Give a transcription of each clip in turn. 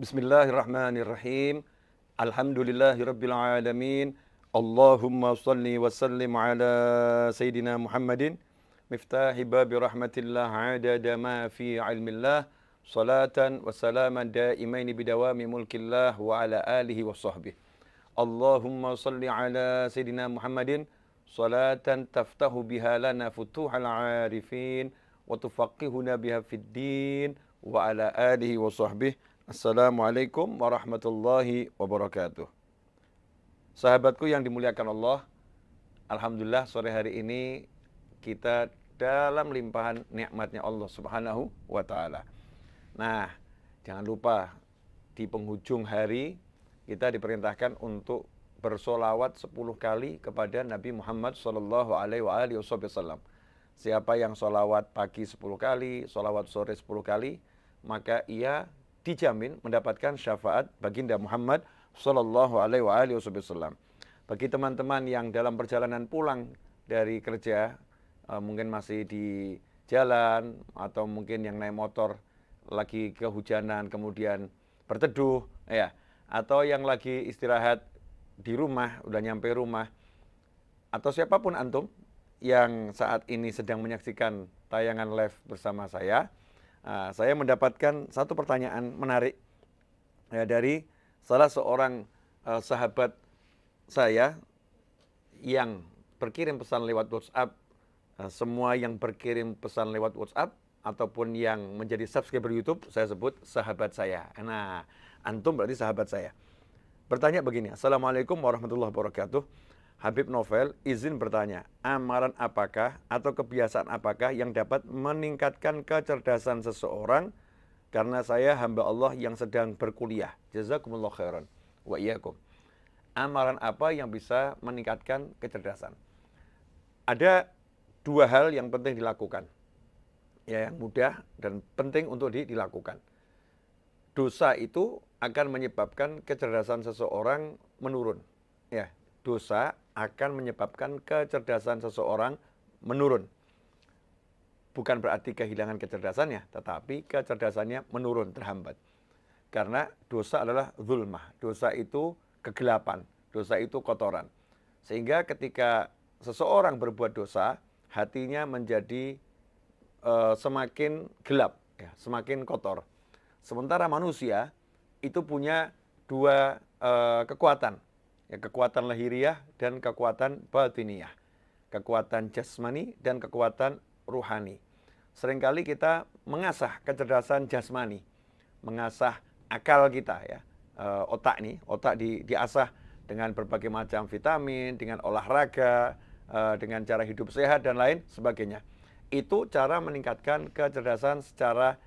Bismillahirrahmanirrahim. Alhamdulillahirabbil alamin. Allahumma shalli wa sallim ala sayidina Muhammadin miftahi babi rahmatillah adada ma fi ilmillah salatan wa salaman daimaini bidawami mulkillah wa ala alihi wa sahbihi. Allahumma shalli ala sayidina Muhammadin salatan taftahu biha lana futuhal arifin wa tufaqihuna biha fid din wa ala alihi wa sahbihi. Assalamualaikum warahmatullahi wabarakatuh. Sahabatku yang dimuliakan Allah, alhamdulillah sore hari ini kita dalam limpahan nikmatnya Allah Subhanahu wa taala. Nah, jangan lupa di penghujung hari kita diperintahkan untuk bersolawat 10 kali kepada Nabi Muhammad sallallahu alaihi wasallam. Siapa yang solawat pagi 10 kali, solawat sore 10 kali, maka ia dijamin mendapatkan syafaat baginda Muhammad sallallahu alaihi wasallam. Bagi teman-teman yang dalam perjalanan pulang dari kerja, mungkin masih di jalan atau mungkin yang naik motor lagi kehujanan kemudian berteduh ya, atau yang lagi istirahat di rumah, udah nyampe rumah, atau siapapun antum yang saat ini sedang menyaksikan tayangan live bersama saya mendapatkan satu pertanyaan menarik ya, dari salah seorang sahabat saya yang berkirim pesan lewat WhatsApp. Semua yang berkirim pesan lewat WhatsApp ataupun yang menjadi subscriber YouTube, saya sebut sahabat saya. Nah, antum berarti sahabat saya. Bertanya begini, Assalamualaikum warahmatullahi wabarakatuh. Habib Novel izin bertanya, amalan apakah atau kebiasaan apakah yang dapat meningkatkan kecerdasan seseorang karena saya hamba Allah yang sedang berkuliah. Jazakumullah khairan wa iyyakum. Amalan apa yang bisa meningkatkan kecerdasan? Ada dua hal yang penting dilakukan. Ya, yang mudah dan penting untuk dilakukan. Dosa itu akan menyebabkan kecerdasan seseorang menurun. Ya, dosa akan menyebabkan kecerdasan seseorang menurun. Bukan berarti kehilangan kecerdasannya, tetapi kecerdasannya menurun, terhambat. Karena dosa adalah zulmah, dosa itu kegelapan, dosa itu kotoran. Sehingga ketika seseorang berbuat dosa, hatinya menjadi semakin gelap, ya, semakin kotor. Sementara manusia itu punya dua kekuatan. Ya, kekuatan lahiriah dan kekuatan batiniyah. Kekuatan jasmani dan kekuatan ruhani. Seringkali kita mengasah kecerdasan jasmani, mengasah akal kita ya. Otak diasah dengan berbagai macam vitamin, dengan olahraga, dengan cara hidup sehat dan lain sebagainya. Itu cara meningkatkan kecerdasan secara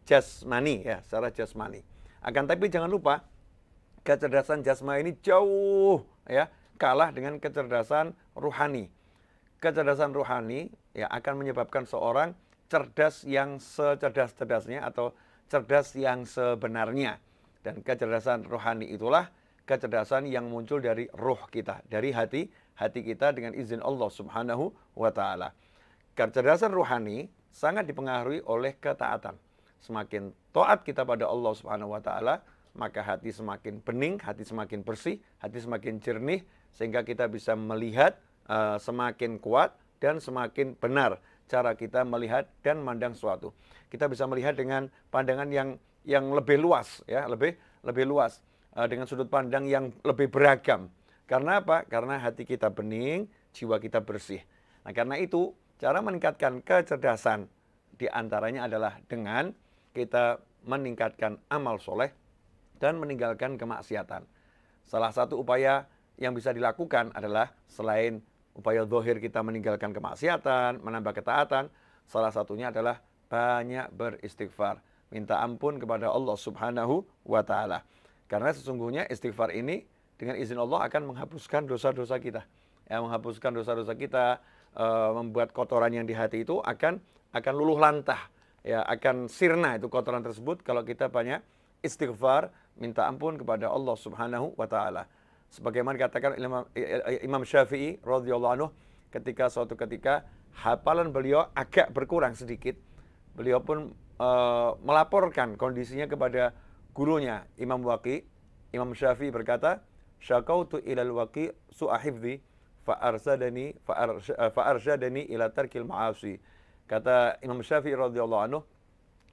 jasmani ya, secara jasmani. Akan tapi jangan lupa kecerdasan jasmani ini jauh ya kalah dengan kecerdasan ruhani. Kecerdasan ruhani ya akan menyebabkan seorang cerdas yang secerdas-cerdasnya atau cerdas yang sebenarnya. Dan kecerdasan ruhani itulah kecerdasan yang muncul dari ruh kita, dari hati kita dengan izin Allah Subhanahu wa taala. Kecerdasan ruhani sangat dipengaruhi oleh ketaatan. Semakin taat kita pada Allah Subhanahu wa taala, maka hati semakin bening, hati semakin bersih, hati semakin jernih, sehingga kita bisa melihat semakin kuat dan semakin benar cara kita melihat dan memandang sesuatu. Kita bisa melihat dengan pandangan yang lebih luas, ya, lebih luas, dengan sudut pandang yang lebih beragam. Karena apa? Karena hati kita bening, jiwa kita bersih. Nah, karena itu cara meningkatkan kecerdasan diantaranya adalah dengan kita meningkatkan amal soleh dan meninggalkan kemaksiatan. Salah satu upaya yang bisa dilakukan adalah selain upaya zahir kita meninggalkan kemaksiatan, menambah ketaatan, salah satunya adalah banyak beristighfar, minta ampun kepada Allah Subhanahu wa taala. Karena sesungguhnya istighfar ini dengan izin Allah akan menghapuskan dosa-dosa kita. Ya, menghapuskan dosa-dosa kita, membuat kotoran yang di hati itu akan luluh lantah, ya, akan sirna itu kotoran tersebut kalau kita banyak istighfar, minta ampun kepada Allah Subhanahu wa taala. Sebagaimana dikatakan Imam Syafi'i radhiyallahu anhu, suatu ketika hafalan beliau agak berkurang sedikit. Beliau pun melaporkan kondisinya kepada gurunya Imam Waqi, Imam Syafi'i berkata, "Syakautu ilal Waqi su'a hifdzi fa'arsyadani ila tarkil ma'asi." Kata Imam Syafi'i radhiyallahu anhu,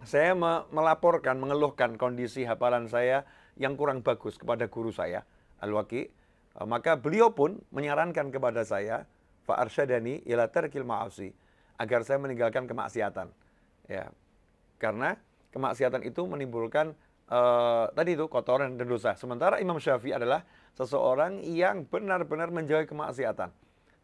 saya melaporkan, mengeluhkan kondisi hafalan saya yang kurang bagus kepada guru saya, Al-Waqi. Maka beliau pun menyarankan kepada saya, fa'arsyadani ila tarkil ma'asi, agar saya meninggalkan kemaksiatan. Ya, karena kemaksiatan itu menimbulkan tadi itu kotoran dan dosa. Sementara Imam Syafi'i adalah seseorang yang benar-benar menjauhi kemaksiatan.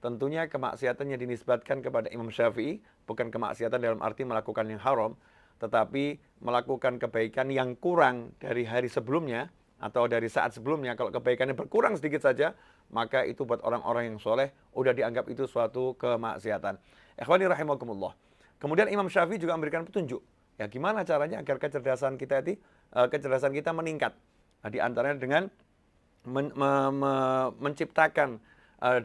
Tentunya kemaksiatan yang dinisbatkan kepada Imam Syafi'i bukan kemaksiatan dalam arti melakukan yang haram, tetapi melakukan kebaikan yang kurang dari hari sebelumnya atau dari saat sebelumnya. Kalau kebaikannya berkurang sedikit saja, maka itu buat orang-orang yang soleh udah dianggap itu suatu kemaksiatan. Ikhwani rahimakumullah. Kemudian Imam Syafi'i juga memberikan petunjuk. Ya, gimana caranya agar kecerdasan kita meningkat? Nah, di antaranya dengan menciptakan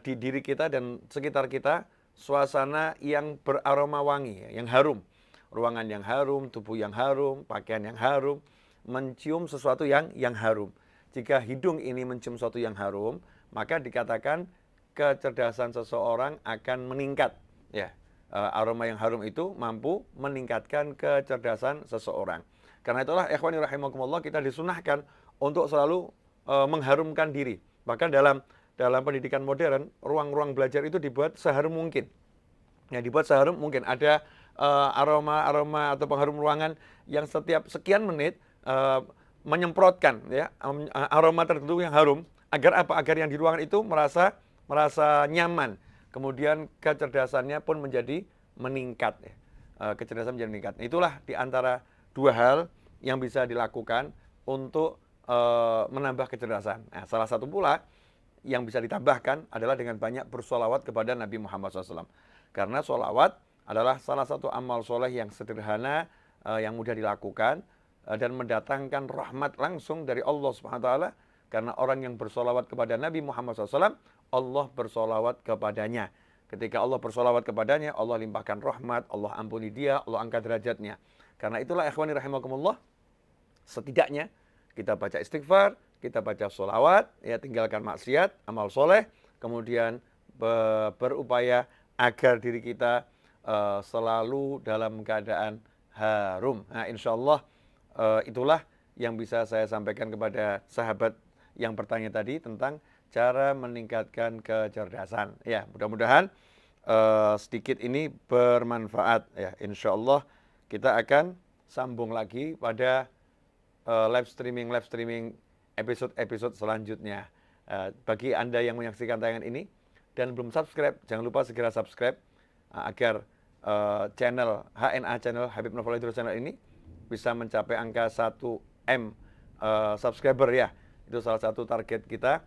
di diri kita dan sekitar kita suasana yang beraroma wangi, yang harum. Ruangan yang harum, tubuh yang harum, pakaian yang harum, mencium sesuatu yang harum. Jika hidung ini mencium sesuatu yang harum, maka dikatakan kecerdasan seseorang akan meningkat. Ya, aroma yang harum itu mampu meningkatkan kecerdasan seseorang. Karena itulah ikhwani rahimakumullah, kita disunahkan untuk selalu mengharumkan diri. Bahkan dalam pendidikan modern, ruang-ruang belajar itu dibuat seharum mungkin. Ya, dibuat seharum mungkin. Ada aroma atau pengharum ruangan yang setiap sekian menit menyemprotkan ya aroma tertentu yang harum, agar apa? Agar yang di ruangan itu merasa nyaman. Kemudian kecerdasannya pun menjadi meningkat. Ya. Kecerdasan menjadi meningkat. Itulah di antara dua hal yang bisa dilakukan untuk menambah kecerdasan. Nah, salah satu pula yang bisa ditambahkan adalah dengan banyak bersolawat kepada Nabi Muhammad SAW. Karena solawat adalah salah satu amal soleh yang sederhana, yang mudah dilakukan, dan mendatangkan rahmat langsung dari Allah SWT. Karena orang yang bersolawat kepada Nabi Muhammad SAW, Allah bersolawat kepadanya. Ketika Allah bersolawat kepadanya, Allah limpahkan rahmat, Allah ampuni dia, Allah angkat derajatnya. Karena itulah ikhwani rahimakumullah, setidaknya kita baca istighfar, kita baca solawat, ya, tinggalkan maksiat, amal soleh, kemudian berupaya agar diri kita selalu dalam keadaan harum. Nah, insya Allah itulah yang bisa saya sampaikan kepada sahabat yang bertanya tadi tentang cara meningkatkan kecerdasan. Ya, mudah-mudahan sedikit ini bermanfaat. Ya, insya Allah kita akan sambung lagi pada live streaming episode selanjutnya. Bagi Anda yang menyaksikan tayangan ini dan belum subscribe, jangan lupa segera subscribe agar channel HNA channel Habib Novel Idrus channel ini bisa mencapai angka 1M subscriber ya. Itu salah satu target kita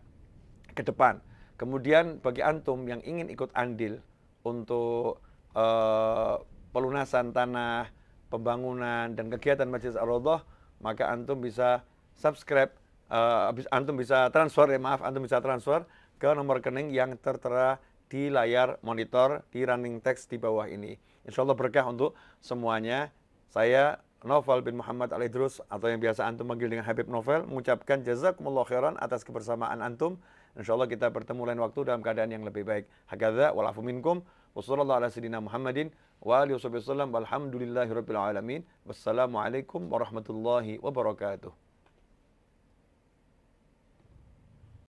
ke depan. Kemudian bagi antum yang ingin ikut andil untuk pelunasan tanah, pembangunan dan kegiatan Masjid Ar-Raudhah, maka antum bisa subscribe, antum bisa transfer ke nomor rekening yang tertera di layar monitor, di running text di bawah ini. Insya Allah berkah untuk semuanya. Saya Novel bin Muhammad Al-Idrus, atau yang biasa antum panggil dengan Habib Novel, mengucapkan jazakumullah khairan atas kebersamaan antum. Insya Allah kita bertemu lain waktu dalam keadaan yang lebih baik. Hakadha walafu minkum. Wassallallahu ala sayyidina Muhammadin wa alihi wasallam walhamdulillahi rabbil alamin. Wassalamualaikum warahmatullahi wabarakatuh.